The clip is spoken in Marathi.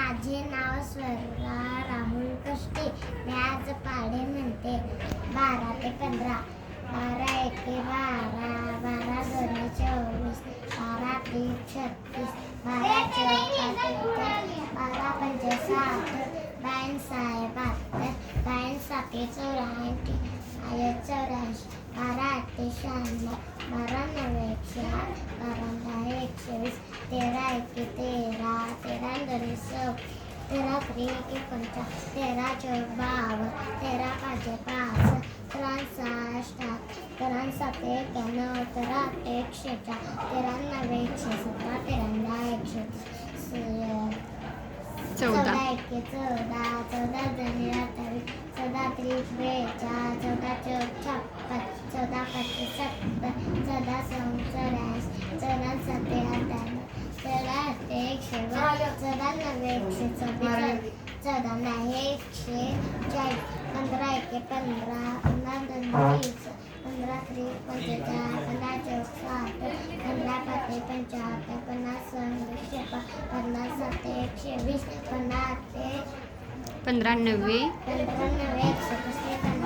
माझे नाव स्वर्णा राहुल कष्टे. मी आज पाढे म्हणते. 12 ते 15. 12 एके 12, 12 दोन्ही 24, 12 त्रिक 36, 12 चौका 33, 12 पंचे 60, 12 सहा 72, 12 साते 84, 84, 12 आठे 96, 12 नव्वे 108, 12 दहा 120, 13 एके 13, 13 दोन्ही 16, 13 त्रिक 49, 13 चौक 52, 13 पाचे 65, 13 सहा 88, 13 साते 91, 13 आठे 104, 13 नव्वे 117, 13 दहा 114, 14 एके 14, 14 दोन्ही 28, 14 त्रिक 42, 14 चौक 56, 14 पाचे 70, 14 सम 84, 14 साते 98, 14 आठे 112, 14 नव्वे 124, 14 दहा 140, 15 एके 15, 15 दोन्ही 20, 15 त्रिक 45, 15 चौक 60, 15 पाचे 75, 50 सम 105, 50 साते 120, 50 आठे 15 नव्वे 135,